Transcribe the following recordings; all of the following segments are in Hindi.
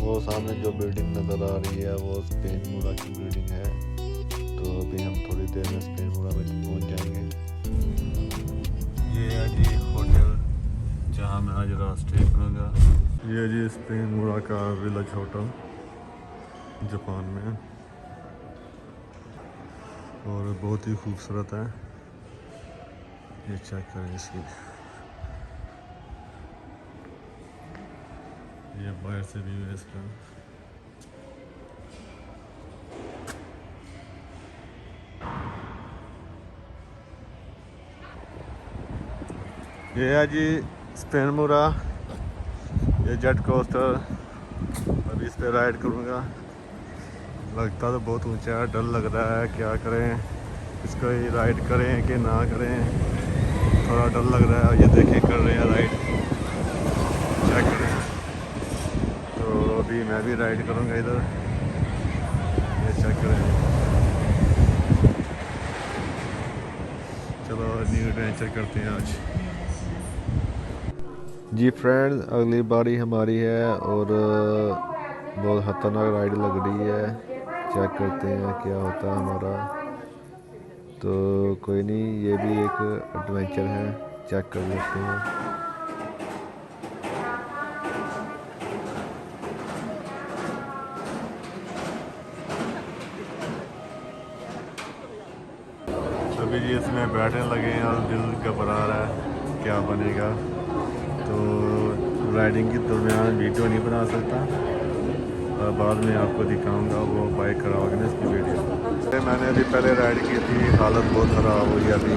वो सामने जो बिल्डिंग नज़र आ रही है वो स्पेन मुड़ा की बिल्डिंग है। तो अभी हम थोड़ी देर में स्पेन मुड़ा में पहुंच जाएंगे। ये है जी होटल जहां मैं आज रात स्टे करूँगा। ये जी स्पेन मुड़ा का विलेज होटल जापान में, और बहुत ही खूबसूरत है। ये चेक करें इसकी, ये बाहर से व्यू है इसका। ये है जी स्पेन मुड़ा, ये जेट कोस्टर। अभी इस पे राइड करूँगा। लगता तो बहुत ऊंचा है, डर लग रहा है क्या करें, इसको ही राइड करें कि ना करें, थोड़ा डर लग रहा है। ये देखें कर रहे हैं राइड, चेक करें। तो अभी मैं भी राइड करूँगा इधर, ये चेक करें। चलो न्यू एडवेंचर करते हैं आज। जी फ्रेंड्स, अगली बारी हमारी है और बहुत खतरनाक राइड लग रही है। चेक करते हैं क्या होता है हमारा। तो कोई नहीं, ये भी एक एडवेंचर है, चेक कर लेते हैं। अभी जी इसमें बैठने लगे हैं और दिल घबरा रहा है क्या बनेगा। तो राइडिंग के दरमियान वीडियो नहीं बना सकता, और बाद में आपको दिखाऊंगा वो बाइक खराब होगी ना इसकी वीडियो। मैंने अभी पहले राइड की थी, हालत बहुत ख़राब हुई अभी।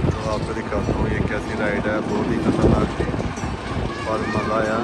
तो आपको दिखाता हूँ ये कैसी राइड है, बहुत ही खतरनाक थी और मज़ा आया।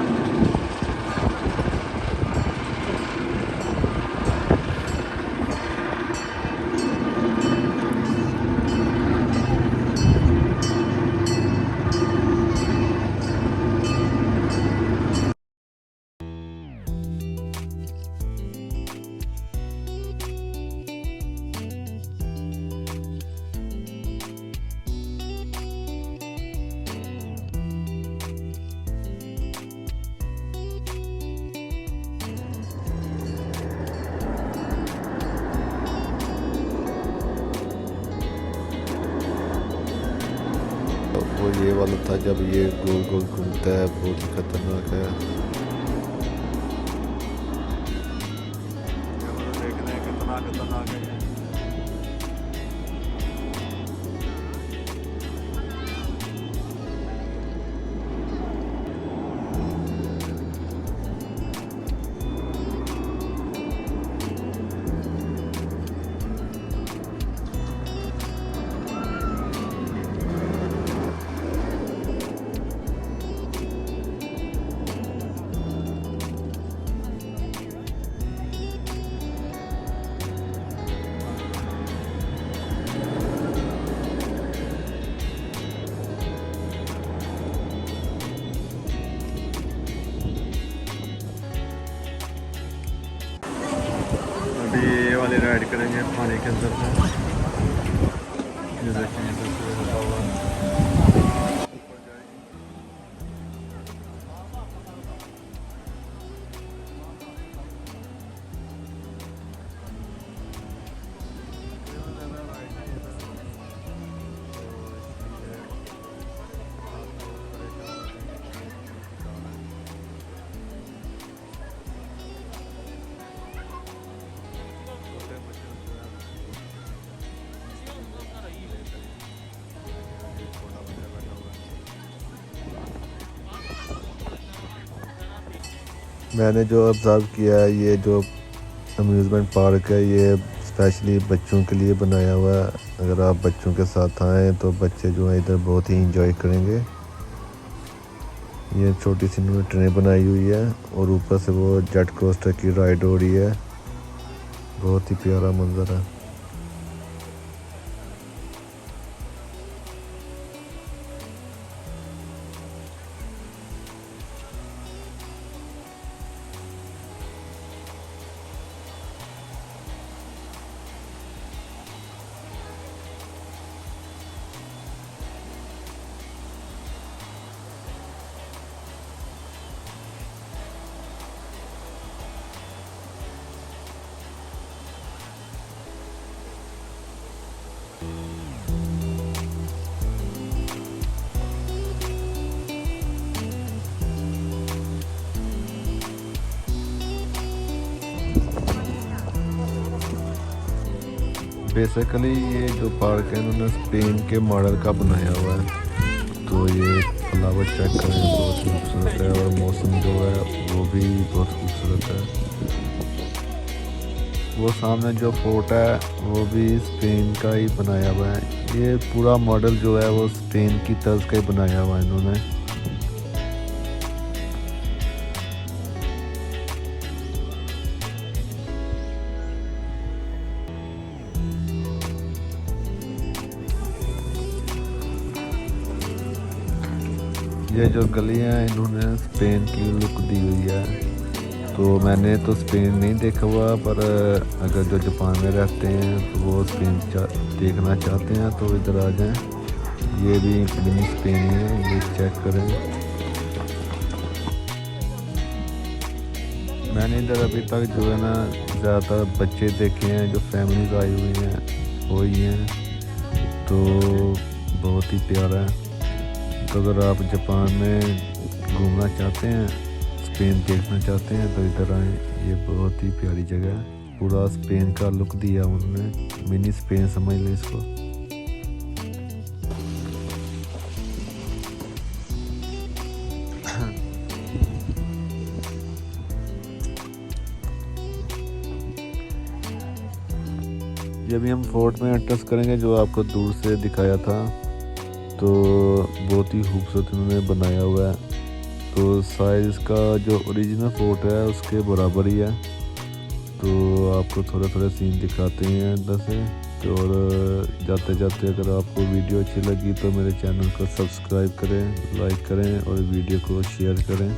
वो ये वाला था जब ये गोल गोल घूमता है, बहुत ही खतरनाक है। देखने कितना खतरनाक है। अभी ये वाली राइड करेंगे पानी के अंदर से। ये देखिए इधर से हटा हुआ। मैंने जो ऑब्ज़र्व किया है, ये जो अम्यूज़मेंट पार्क है ये स्पेशली बच्चों के लिए बनाया हुआ है। अगर आप बच्चों के साथ आएँ तो बच्चे जो हैं इधर बहुत ही इंजॉय करेंगे। ये छोटी सी इन्होंने ट्रेन बनाई हुई है और ऊपर से वो जेट कोस्टर की राइड हो रही है, बहुत ही प्यारा मंजर है। बेसिकली ये जो पार्क है इन्होंने स्पेन के मॉडल का बनाया हुआ है। तो ये फ्लावर चेक करें, बहुत खूबसूरत है और मौसम जो है वो भी बहुत खूबसूरत है। वो सामने जो फोर्ट है वो भी स्पेन का ही बनाया हुआ है। ये पूरा मॉडल जो है वो स्पेन की तर्ज का ही बनाया हुआ है इन्होंने। ये जो गलियां हैं इन्होंने स्पेन की लुक दी हुई है। तो मैंने तो स्पेन नहीं देखा हुआ, पर अगर जो जापान में रहते हैं तो वो स्पेन देखना चाहते हैं तो इधर आ जाएं। ये भी मिनी स्पेन ही है, ये चेक करें। मैंने इधर अभी तक जो है ना ज़्यादातर बच्चे देखे हैं, जो फैमिलीज आई हुई हैं वो ही हैं। तो बहुत ही प्यारा है। तो अगर आप जापान में घूमना चाहते हैं, स्पेन देखना चाहते हैं तो इधर आएँ। ये बहुत ही प्यारी जगह है, पूरा स्पेन का लुक दिया उन्होंने, मिनी स्पेन समझ लें इसको। जब भी हम फोर्ट में एंट्रेंस करेंगे, जो आपको दूर से दिखाया था, तो बहुत ही खूबसूरत उन्होंने बनाया हुआ है। तो साइज़ का जो ओरिजिनल फोर्ट है उसके बराबर ही है। तो आपको थोड़े थोड़े सीन दिखाते हैं अंदर से। तो और जाते जाते अगर आपको वीडियो अच्छी लगी तो मेरे चैनल को सब्सक्राइब करें, लाइक करें और वीडियो को शेयर करें।